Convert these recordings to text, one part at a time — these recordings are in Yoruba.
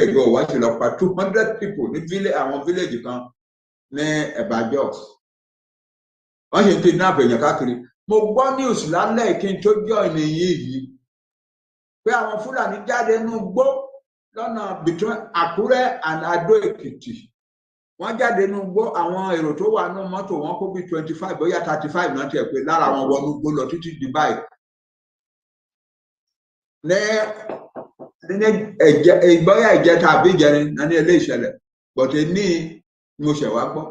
ago wọ́n ti lọ pa 200 people ní àwọn village kan ní Ibadan. Wọ́n ṣe ń kidnap èèyàn káàkiri. Mo gbọ́ news lálẹ́ kí n tó join yìí pé àwọn Fúlàní jáde nínú igbó lọ́nà between Àkúrẹ́ and Adó Èkìtì. Wọ́n jáde nínú igbó, àwọn èrò tó wà nínú mọ́tò wọn kó bí 25 bóyá 35 náà tiẹ̀ pé lára wọn wọnú igbó lọ títí di báyìí. Bóyá ìjẹta àbí ìjẹrin náà ní ilé ìṣẹ̀lẹ̀ bọ̀tẹ̀ ní mo ṣẹ̀ wá gbọ́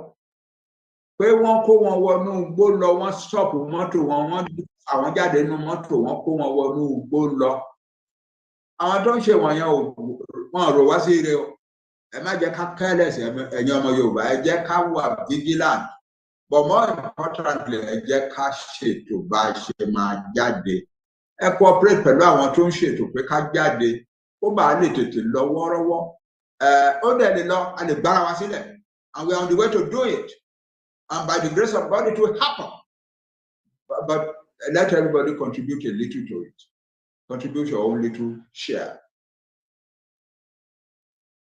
pé wọ́n kó wọn wọnú igbó lọ, wọ́n stop mọ́tò wọn, àwọn jáde nínú mọ́tò wọn kó wọn wọnú igbó lọ. Àwọn tó ń ṣe wọ̀nyẹn wọn rò wá sí ire o. Ẹ má jẹ́ ká careless ẹ̀yin ọmọ Yorùbá, ẹ jẹ́ ká wà vigilant, but more importantly ẹ jẹ́ ká ṣètò bá ṣe máa jáde. Ẹ cooperate pẹ̀lú àwọn tó ń ṣètò pé ká jáde kó bàa lè tètè lọ wọ́rọ́wọ́. Ó dẹ̀ lè lọ, a lè gbára wa sílẹ̀, and we are on the way to do it, and by the grace of God it will happen, but let everybody contribute a little to it. Contribute your own little share.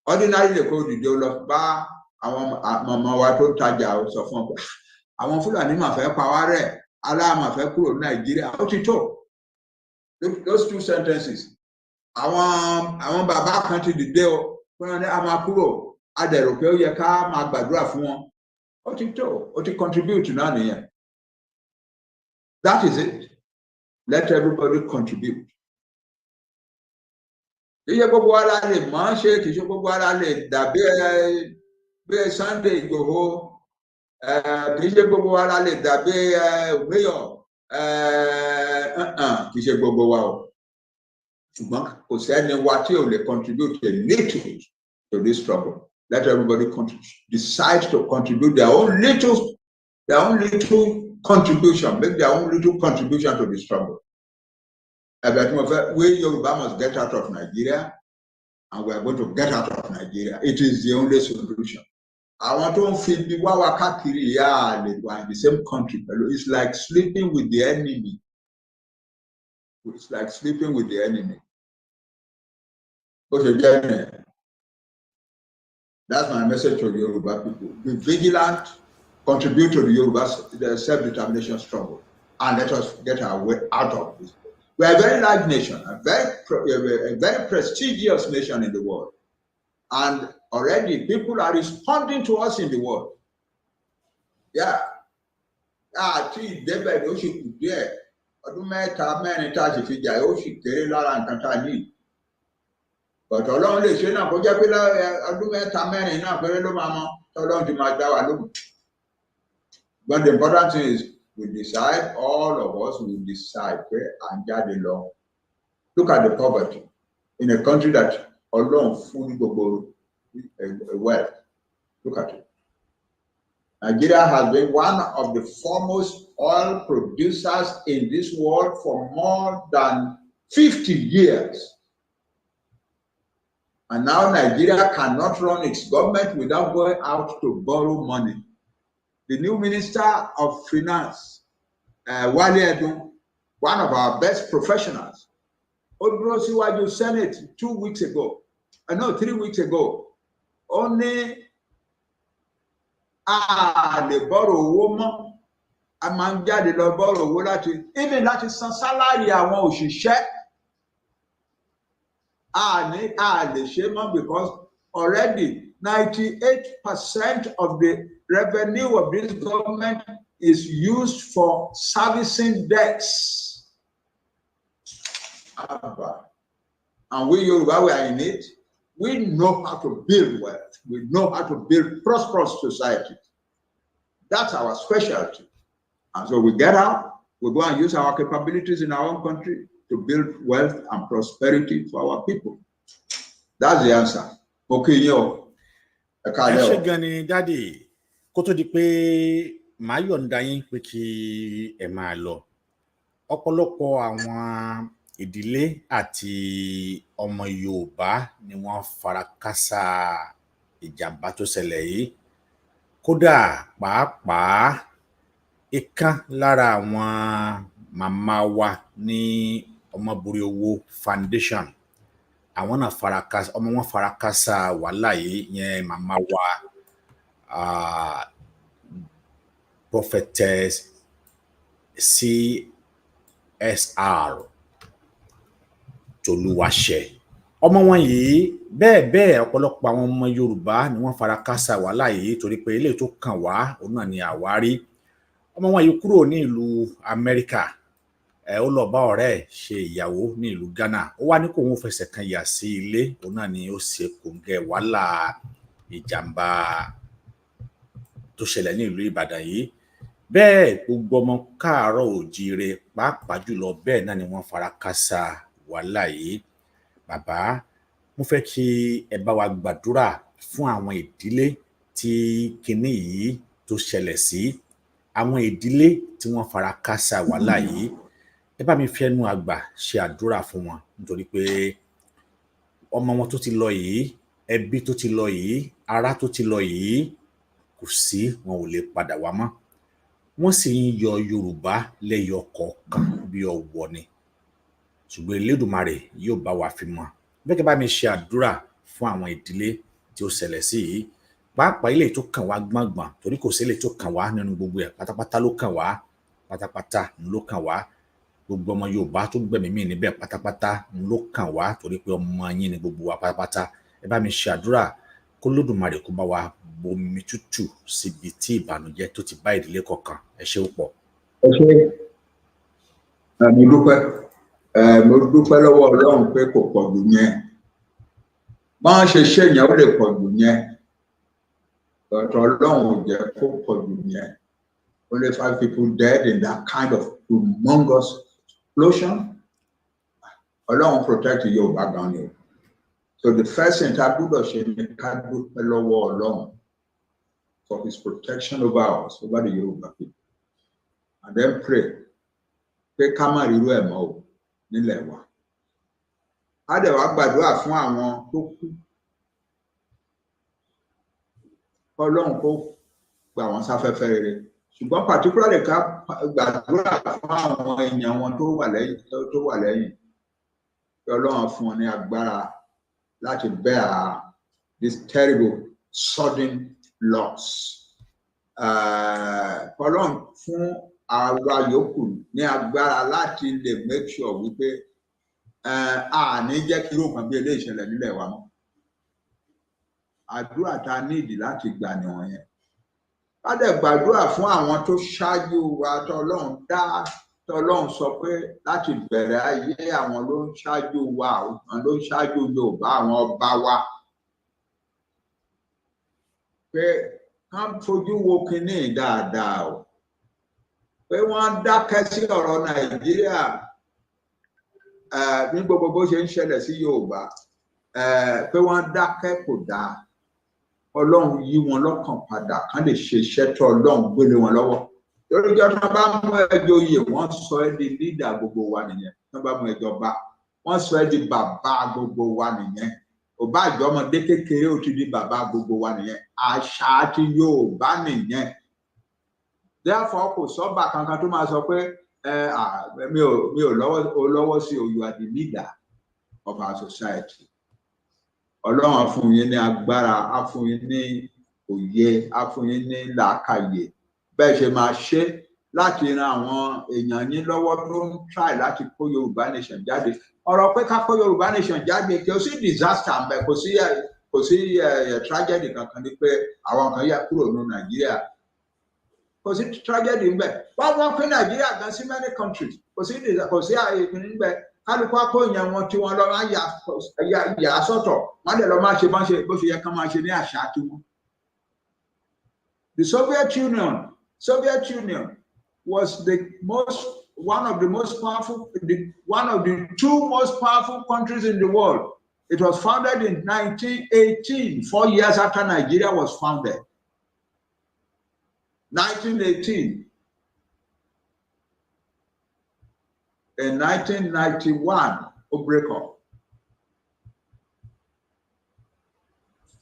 Ordinarily lè kó dìde lọ bá àwọn màmá wa tó tajà sọ fún ọ pé àwọn Fúlàní máa fẹ́ pa wá rẹ́, aláàmà fẹ́ kúrò ní Nàìjíríà. Ó ti tó. Those two sentences. Àwọn bàbá kan ti dìde o fún wọn ní a máa kúrò, a dẹ̀ rò pé ó yẹ ká máa gbàdúrà fún wọn. Ó ti tó. Ó ti contribute náà nìyẹn. That is it. Let everybody contribute. Kì í ṣe gbogbo ara lè mọ̀ ṣe, kì í ṣe gbogbo ara lè dàbí Sunday Igboho, kì í ṣe gbogbo ara lè dàbí Mayor, kì í ṣe gbogbo wa o. Ṣùgbọ́n kò sẹ́ni wa tí ò lè contribute a little to this struggle. Let everybody decide to contribute their own little contribution, make their own little contribution to the struggle. We Yoruba must get out of Nigeria, and we are going to get out of Nigeria. It is the only solution. I want to feel the Wawakakiri, yeah, in the same country. It's like sleeping with the enemy. It's like sleeping with the enemy. Okay, that's my message to the Yoruba people. Be vigilant, contribute to the Yoruba self-determination struggle, and let us get our way out of this. We are a very large nation, a very prestigious nation in the world. And already people are responding to us in the world. Yeah. But Ọlọ́run lè ṣe náà kó jẹ́ pé ọdún mẹ́ta mẹ́rin náà péré ló máa mọ́ tọ́lọ́run ti máa dá wa lóhùn. But the important thing is we decide, all of us will decide where and jáde lọ. Look at the poverty in a country that Ọlọ́run fún gbogbo wealth. Look at it. Nigeria has been one of the foremost oil producers in this world for more than 50 years. And now Nigeria cannot run its government without going out to borrow money. The new Minister of Finance, Wale Edun, one of our best professionals, Odrosiwaju Senate 3 weeks ago, only lè borrow owó mọ́, a máa ń jáde lọ borrow owó láti san salary àwọn òṣìṣẹ́. Lè ṣe mọ́ because already 98% of the revenue of this government is used for servicing debts. And we Yoruba, we are in it. We know how to build wealth. We know how to build prosperous society. That's our specialty. And so we get out, we go and use our capabilities in our own country to build wealth and prosperity for our people. That's the answer. Okay, yo. Ẹ ṣé gan ni Daddy, kó tó di pé màá yọ̀ǹda yín pé kí ẹ máa lọ. Ọ̀pọ̀lọpọ̀ àwọn ìdílé àti ọmọ Yorùbá ni wọ́n fara kásá ìjàmbá tó ṣẹlẹ̀ yìí. Kódà pàápàá ìkan lára àwọn màmá wa ní Omoboriowo Foundation, àwọn náà farakásá ọmọ wọn farakásá wàhálà yìí yẹn màmá wa prophetess CSR Tolúwaṣẹ. Ọmọ wọn yìí bẹ́ẹ̀ ọ̀pọ̀lọpọ̀ àwọn ọmọ Yorùbá ni wọ́n farakásá wàhálà yìí torí pé eléyìí tó kàn wá òun náà ni àwárí. Ọmọ wọn yìí kúrò ní ìlú Amẹ́ríkà, ó lọ bá ọ̀rẹ́ ẹ̀ ṣe ìyàwó ní ìlú Ghana. Ó wá ní kó òun fẹsẹ̀ kan yà sí ilé, òun náà ni ó ṣe kòńgẹ́ wàhálà ìjàmbá tó ṣẹlẹ̀ ní ìlú Ìbàdàn yìí. Bẹ́ẹ̀ gbogbo ọmọ káàárọ̀ òjíire pàápàá jùlọ bẹ́ẹ̀ náà ni wọ́n farakásá wàhálà yìí. Bàbá, mo fẹ́ kí ẹ bá wa gbàdúrà fún àwọn ìdílé tí kinní yìí tó ṣẹlẹ̀ sí, àwọn ìdílé tí wọ́n farakásá wàhálà yìí. Ẹ bá mi fi ẹnu àgbà ṣe àdúrà fún wọn nítorí pé ọmọ wọn tó ti lọ yìí, ẹbí tó ti lọ yìí, ará tó ti lọ yìí, kò sí, wọn ò lè padà wá mọ́. Wọ́n sì ń yọ Yorùbá lẹ́yọ kọ̀ọ̀kan bí ọwọ́ ni, ṣùgbọ́n Elédùmarè yóò bá wa fi mọ́. Bẹ́ẹ̀ bá mi ṣe àdúrà fún àwọn ìdílé tí ó ṣẹlẹ̀ sí yìí, pàápàá ilé tó kàn wá gbọ̀ngbọ̀n torí kò sí ilé tó kàn wá nínú gbogbo ẹ̀, pátápátá ló kàn wá, pátápátá ló kàn wá. Gbogbo ọmọ Yorùbá tó gbẹ̀mí mì níbẹ̀ pátápátá ló kàn wá torí pé ọmọ yín ni gbogbo wa pátápátá. Ẹ bá mi ṣe àdúrà kó Olódùmarè kó bá wa bomi tútù síbi tí ìbànújẹ́ tó ti bá ìdílé kọ̀ọ̀kan. Ẹ ṣé púpọ̀. Ẹ ṣé, mo dúpẹ́ lọ́wọ́ Ọlọ́run pé kò pọ̀ jù yẹn. Báwọn ṣe ṣe yẹn ó lè pọ̀ jù yẹn, ọ̀tọ̀ Ọlọ́run ò jẹ́ kó pọ̀ jù yẹn. Only 5 people dead in that kind of humongous explosion. Ọlọ́run protect Yorùbá gan ni. So the first thing tá a gbọ́dọ̀ ṣe ni ká dúpẹ́ lọ́wọ́ Ọlọ́run for his protection over us, over the Yorùbá people, and then pray pé ká má rírú ẹ̀ mọ́ o nílẹ̀ wa. A dẹ̀ wá gbàdúrà fún àwọn tó kú. Ọlọ́run kó gbà wọ́n sáfẹ́fẹ́ rere. Ṣùgbọ́n particularly ká gbàdúrà fún àwọn èèyàn wọn tó wà lẹ́yìn. Kí Ọlọ́run fún wọn ní agbára láti bear this terrible sudden loss. Ọlọ́run fún àwa yòókù ní agbára láti lè make sure wípé a ní jẹ́ kí irú nǹkan bí eléyìí ṣẹlẹ̀ nílẹ̀ wa mọ́. Àdúrà tá a nídìí láti gbà nìwọ̀nyẹn. Ká dẹ̀ gbàdúrà fún àwọn tó ṣáájú wa tọ́lọ́run sọ pé láti bẹ̀rẹ̀ ayé àwọn ló ń ṣáájú wa, àwọn ló ń ṣáájú Yorùbá, àwọn ọba wa. Pé ká fojú wo kinní dáadáa o. Pé wọ́n dákẹ́ sí ọ̀rọ̀ Nàìjíríà ní gbogbo bó ṣe ń ṣẹlẹ̀ sí Yorùbá. Pé wọ́n dákẹ́ kò dáa. Ọlọ́run yí wọn lọ́kàn padà kán lè ṣe iṣẹ́ tó Ọlọ́run gbélé wọn lọ́wọ́. Lórí ìjọ tí wọ́n bá mú ẹjọ́ oyè, wọ́n sọ ẹ́ di lídà gbogbo wa nìyẹn. Tí wọ́n bá mú ẹjọ́ bá, wọ́n sọ ẹ́ di bàbá gbogbo wa nìyẹn. Ò bá àjọ ọmọdé kékeré ó ti di bàbá gbogbo wa nìyẹn. Àṣà àti Yorùbá nìyẹn. Therefore kò sọ́ba kankan tó máa sọ pé mi ò lọ́wọ́ sí o, you are the leader of our society. Ọlọ́run á fún yín ní agbára, á fún yín ní òye, á fún yín ní làákàyè bẹ́ẹ̀ ṣe máa ṣe láti ran àwọn èèyàn yín lọ́wọ́ tó ń try láti kó Yorùbá nation jáde. Ọ̀rọ̀ pé ká kó Yorùbá nation jáde kí o sí disaster ń bẹ, kò sí tragedy kankan ní pé àwọn kan yà kúrò ní Nàìjíríà. Kò sí tragedy ń bẹ. Wọ́n pín Nàìjíríà gan sí many countries. Kò sí ìpínlẹ̀ ń bẹ. Kálukú akó èèyàn wọn tí wọ́n lọ máa yà sọ́tọ̀. Wọ́n dẹ̀ lọ máa ṣe bó ṣe yẹ ká máa ṣe ní àṣà tiwọn. The Soviet Union was one of the two most powerful countries in the world. It was founded in 1918, 4 years after Nigeria was founded. 1918. In 1991, a breakup.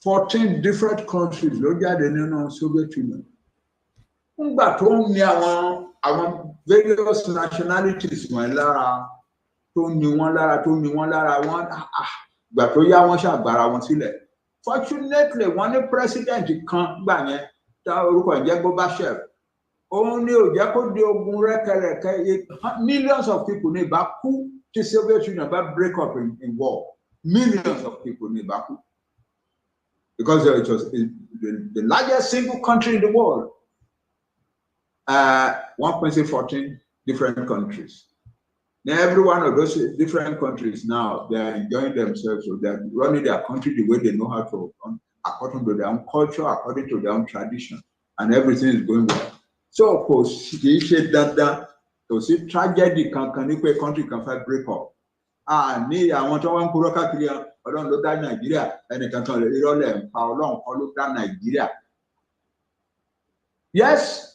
14 different countries ló jáde nínú Soviet Union. Nígbà tó ń ní àwọn various nationalities wọn lára, tó ní wọn lára, ìgbà tó yá wọ́n ṣàgbára wọn sílẹ̀. Fortunately wọ́n ní president kan gbà yẹn tá orúkọ ìjẹ́ Gorbachev òun ni ò jẹ́ kó di ogun rẹ́kẹrẹ́kẹ́. Millions of people ní ìbá kú tí Soviet Union bá break up in war. Millions of people ní ìbá kú because it was the largest single country in the world. 1.14 different countries. Now, every one of those different countries now, they are enjoying themselves, so they are running their country the way they know how to, according to their own culture, according to their own tradition, and everything is going well. So, of course, kì í ṣe dandan kò sí tragedy kankan ní pé country kan fẹ́ break up. Ní àwọn tó wá ń kúrò káàkiri Ọlọ́run ló dá Nàìjíríà, ẹnìkan kan ìrọ̀lẹ́ ń pa Ọlọ́run kan ló dá Nàìjíríà. Yes.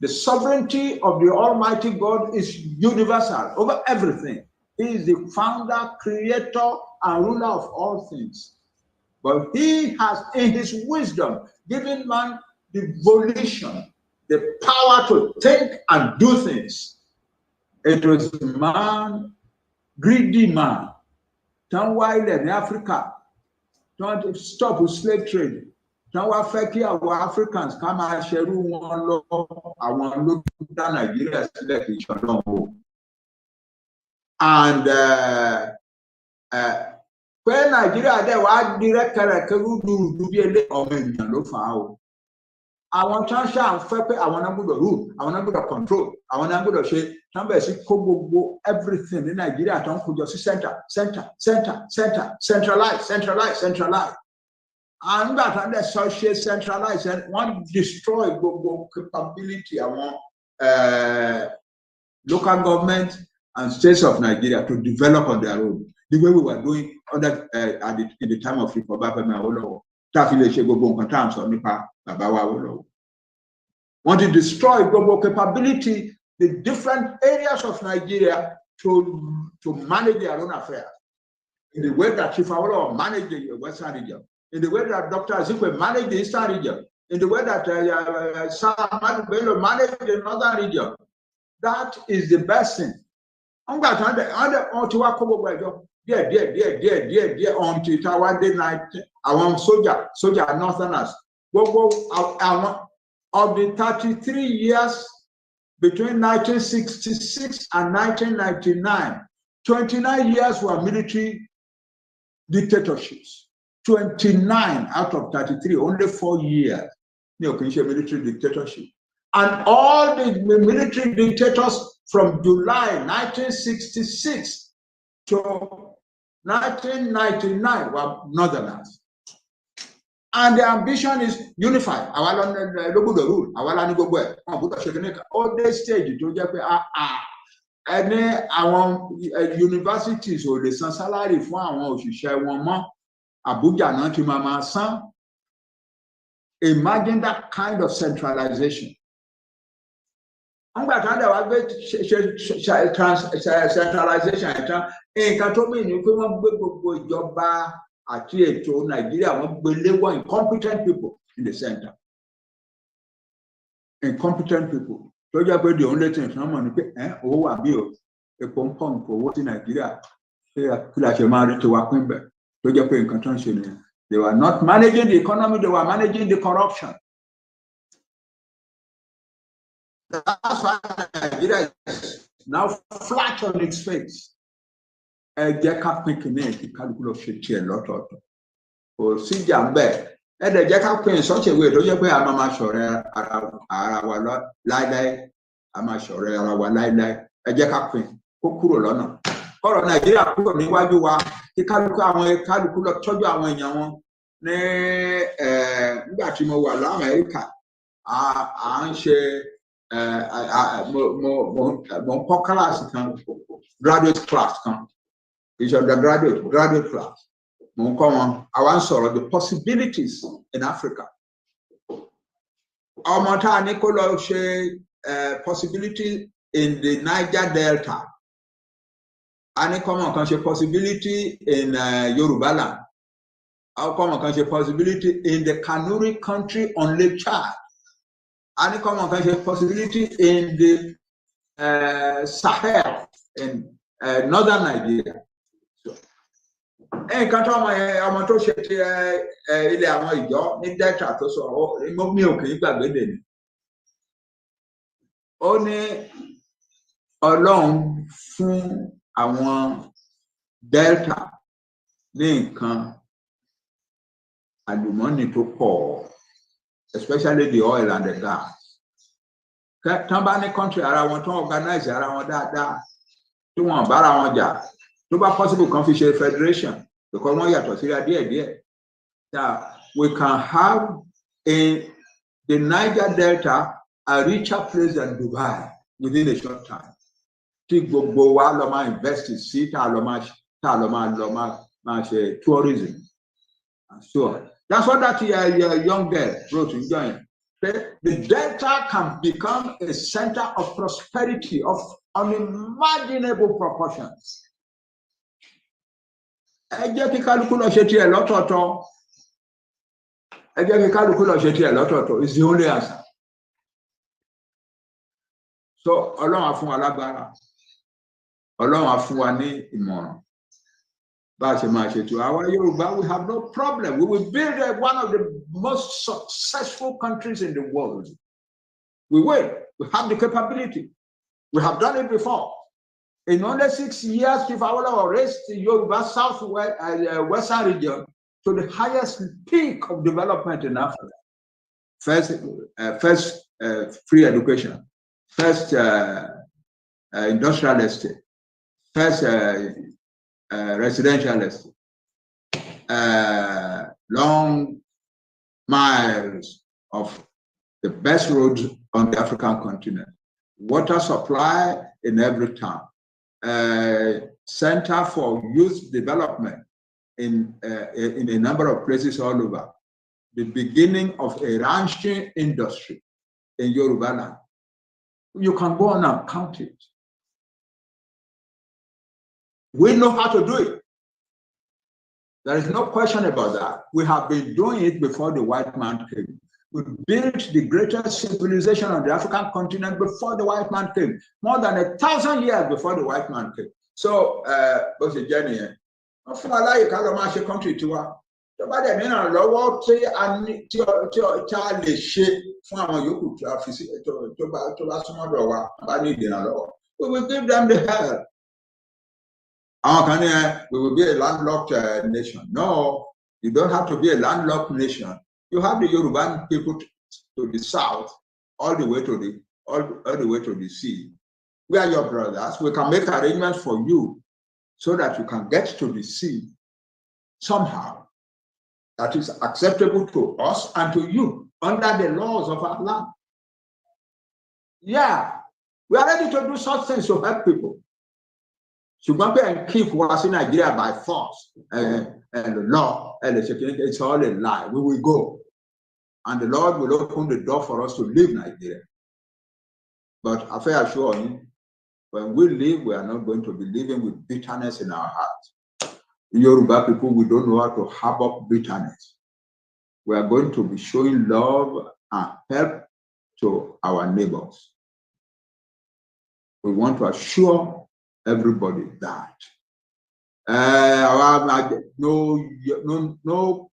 The sovereignty of the Almighty God is universal over everything. He is the founder, creator, and ruler of all things. But he has, in his wisdom, given man the volition, the power to think and do things. It was man, greedy man, turn wild in Africa, trying to stop with slave trade. Now wá fẹ́ kí àwọn Africans ká máa ṣerú wọn lọ àwọn ló dá Nàìjíríà sílẹ̀ kì í ṣọlọ́run o. And pé Nàìjíríà dẹ̀ wá di rẹ́kẹrẹ́kẹ́ rúdurùdu bí ilé ọmọ ènìyàn ló fà á o. Àwọn tí wọ́n ṣáà ń fẹ́ pé àwọn náà gbọ́dọ̀ rule, àwọn náà gbọ́dọ̀ control, àwọn náà gbọ́dọ̀ ṣe tí wọ́n bẹ̀rẹ̀ sí kó gbogbo everything ní Nàìjíríà tó ń kójọ sí centralize. And that the social centralized and one destroy global capability among local government and states of Nigeria to develop on their own. The way we were doing under in the time of Awolowo. Want to destroy global capability, the different areas of Nigeria to manage their own affairs. In the way that Chief Awolowo managed the Western region. In the way that Dr. Azikwe managed the Eastern region, in the way that Sam Bello managed the Northern region, that is the best thing. Until night, our soldier Northerners, of the 33 years between 1966 and 1999, 29 years were military dictatorships. 29 out of 33, only 4 years, military dictatorship. And all the military dictators from July 1966 to 1999 were Northerners. And the ambition is unified. All this stage, any universities or the salary for our Abuja náà ti máa san. Imagine that kind of centralization. Ngbà tán dẹ̀ wá gbé centralization ẹ̀tàn nǹkan tó mìíràn ni pé wọ́n gbé gbogbo ìjọba àti ètò Nàìjíríà wọ́n gbé léwọ́ incompetent people in the center. Incompetent people. Tó jẹ́ pé the only thing wọ́n mọ̀ ni pé owó wà bí o epo ń pọ̀ nǹkan owó ti Nàìjíríà kí la ṣe máa rí tiwa pín bẹ̀. They were not managing the economy, they were managing the corruption. That's why Nigeria is now flat on its face. They can't think in it, you can't go to a lot of it. Or see Jambe, and the Jack in such a way, don't you pay a mama sure, our lie, I'm sure, our lie, a Jack Queen, Kukurolona. Ọ̀rọ̀ Nàìjíríà kúrò níwájú wa kí kálukú lọ tọ́jú àwọn èèyàn wọn ní nígbà tí mo wà l'Amẹ́ríkà à ń ṣe mo ń kọ́ kíláàsì kan graduate class kan ìṣọ̀dọ̀ graduate class mo ń kọ́ wọn àwa ń sọ̀rọ̀ the possibilities in Africa. Ọmọ tá a ní kó lọ ṣe possibility in the Niger Delta. Any common possibility in Yoruba land. How common possibility in the Kanuri country on Lake Chad. Any common possibility in the Sahel in northern Nigeria. So, nǹkan tó ọmọ tó ṣe ti ilé àwọn ìjọ ní Delta tó sọ mi ò kì í gbàgbé dè ní. Ó ní Ọlọ́run fún àwọn Delta ní nǹkan àlùmọ́nì tó pọ̀, especially the oil and the gas. Tán bá ní country ara wọn tán organize ara wọn dáadáa tí wọ́n bára wọn jà tó bá possible kan fi ṣe federation because wọ́n yàtọ̀ síra díẹ̀díẹ̀. That we can have in the Niger Delta a richer place than Dubai within a short time. Tí gbogbo wa lọ máa invest sí tá lọ máa ṣe tourism and so on. That's what that young girl wrote in Join. The Delta can become a center of prosperity of unimaginable proportions. Ẹ jẹ́ kí kálukú lọ ṣe tiẹ̀ lọ́tọ̀ọ̀tọ̀. Ẹ jẹ́ kí kálukú lọ ṣe tiẹ̀ lọ́tọ̀ọ̀tọ̀ is the only answer. So Ọlọ́run á fún wa lágbára. Ọlọ́run á fún wa ní ìmọ̀ràn. Bá a ṣe máa ṣe tó àwa Yorùbá, we have no problem. We will build one of the most successful countries in the world. We will. We have the capability. We have done it before. In only 6 years, Chief Awolowo raised the Yoruba Western region to the highest peak of development in Africa. First free education, first industrial estate, first residential estate, long miles of the best roads on the African continent, water supply in every town, center for youth development in a number of places all over, the beginning of a ranching industry in Yoruba land. You can go on and count it. We know how to do it. There is no question about that. We have been doing it before the white man came. We built the greatest civilization on the African continent before the white man came, more than 1,000 years before the white man came. So, what's the journey? Fún aláyè ká lọ máa ṣe country tiwa. Tó bá dẹ̀ mìíràn lọ́wọ́ tí a lè ṣe fún àwọn yòókù tí a fi sí tó bá súnmọ́dọ̀ wa bá ní ìdènàlọ́wọ́. We will give them the help. Our country, we will be a landlocked nation. No, you don't have to be a landlocked nation. You have the Yoruba people to the south, all the way to the sea. We are your brothers. We can make arrangements for you so that you can get to the sea somehow that is acceptable to us and to you under the laws of our land. Yeah, we are ready to do such things to help people. Ṣùgbọ́n pé and keep us in Nigeria by force and the law and the security, it's all a lie. We will go. And the Lord will open the door for us to leave Nigeria. But I feel assure you, when we leave, we are not going to be living with bitterness in our hearts. Yoruba people, we don't know how to harbor bitterness. We are going to be showing love and help to our neighbors. We want to assure everybody that no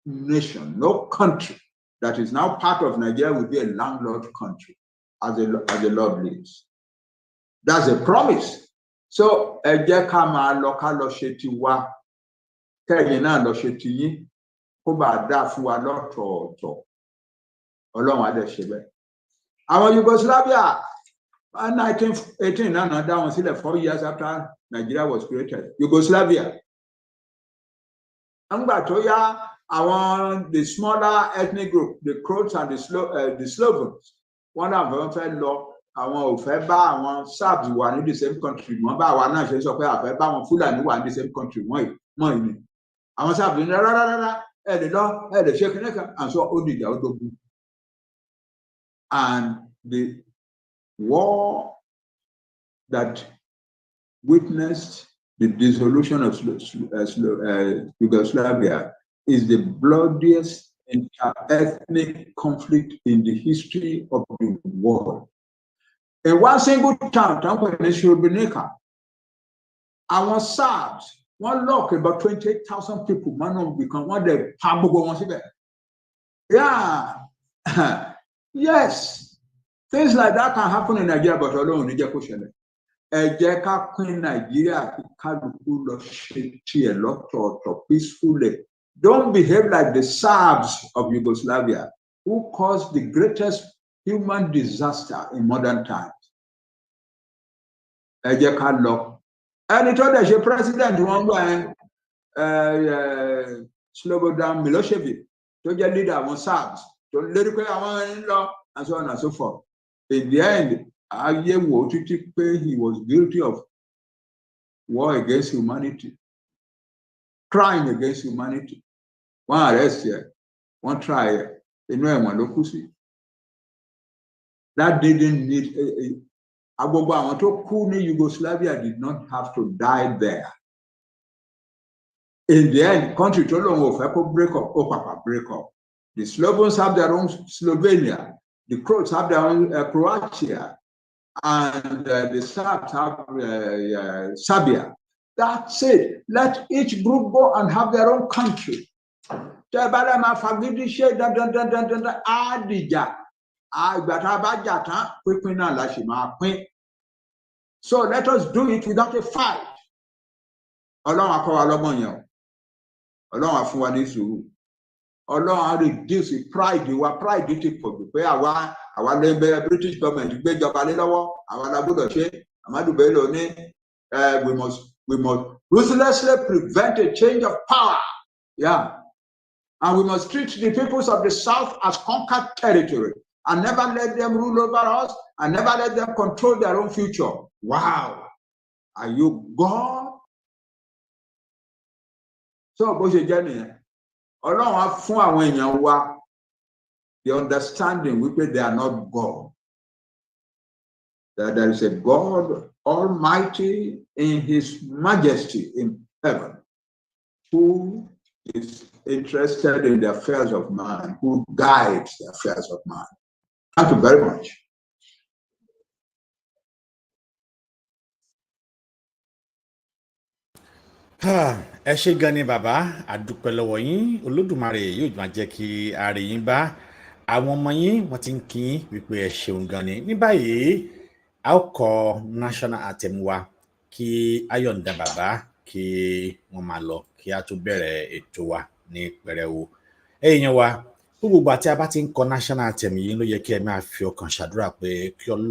nation, no country that is now part of Nigeria will be a landlocked country as the Lord lives. That's a promise. So ẹ jẹ́ ká máa lọ ká lọ ṣe ti wa, kẹ́yìn náà lọ ṣe ti yín, kó bá dá fún wa lọ́tọ̀ọ̀tọ̀. Ọlọ́run á dẹ̀ ṣe bẹ́ẹ̀. Àwọn Yugoslavia 1918 náà dá wọn sílẹ̀ 4 years after Nigeria was created. Yugoslavia. Nígbà tó yá, the smaller ethnic group, the Croats and the Slovaks, wọ́n náà fẹ́ lọ. Àwọn ò fẹ́ bá àwọn Serbs wà ní the same country wọ́n bá àwa náà ṣe sọ pé àfẹ́ bá wọn Fúlàní wà ní the same country wọ́n ìní. Àwọn Serbs ní rárá ẹ lè lọ ẹ lè ṣe kíní kan and so ó dìjà ó dógún. And the war that witnessed the dissolution of Yugoslavia is the bloodiest inter-ethnic conflict in the history of the world. In one single town, Srebrenica, our Serbs wọ́n lock about 28,000 people mọ́nà nìkan wọ́n dẹ̀ pa gbogbo wọn síbẹ̀. Yeah. Yes, things like that can happen in Nigeria, but Ọlọ́run ní jẹ́ kó ṣẹlẹ̀. Ẹ jẹ́ ká pín Nàìjíríà kí kálukú lọ ṣe tiẹ̀ lọ́tọ̀ọ̀tọ̀ peacefully. Don't behave like the Serbs of Yugoslavia, who caused the greatest human disaster in modern times. Ẹ jẹ́ ká lọ. Ẹni tó dẹ̀ ṣe president wọn gbà Slobodan Milosevic tó jẹ́ leader àwọn Serbs tó lérí pé àwọn ń lọ and so on and so forth. In the end, ayé wò títí pé he was guilty of war against humanity, crime against humanity. Wọ́n arrest ẹ̀, wọ́n try ẹ̀, inú ẹ̀wọ̀n ló kú sí. That didn't need gbogbo àwọn tó kú ní Yugoslavia did not have to die there. In the end, country tó lóun ò fẹ́ kó break up, ó pàpà break up. The Slovaks have their own Slovenia, the Croats have their own Croatia, and the Serbs have Serbia. That's it. Let each group go and have their own country. So let us do it without a fight. Ọlọ́run á kọ́ wa lọ́gbọ́n yẹn o. Ọlọ́run á fún wa ní sùúrù. Ọlọ́run á reduce pride wa, pride ti pọ̀ jù pé àwa lẹ́gbẹ́ British government gbéjọba lé lọ́wọ́, àwa la gbọ́dọ̀ ṣe. Amadu Bello ní we must ruthlessly prevent a change of power. Yeah. And we must treat the peoples of the South as conquered territory and never let them rule over us and never let them control their own future. Wow. Are you God? So, bó ṣe jẹ́ nìyẹn. Ọlọ́run á fún àwọn èèyàn wa the understanding wípé they are not God. That there is a God Almighty in His majesty in heaven who is interested in the affairs of man, who guides the affairs of man. Thank you very much. Ẹ ṣé gan ni bàbá, a dúpẹ́ lọ́wọ́ yín. Olódùmarè yóò máa jẹ́ kí a rí yín bá. Àwọn ọmọ yín wọ́n ti ń kí yín wípé ẹ ṣeun gan ni. Ní báyìí, a ó kọ national anthem wa kí a yọ̀ǹda bàbá kí wọ́n máa lọ kí a tó bẹ̀rẹ̀ ètò wa ní pẹrẹwu. Ẹ̀yin wa, gbogbo àti a bá ti ń kọ national anthem yìí ló yẹ kí ẹ máa fi ọkàn ṣàdúrà pé kí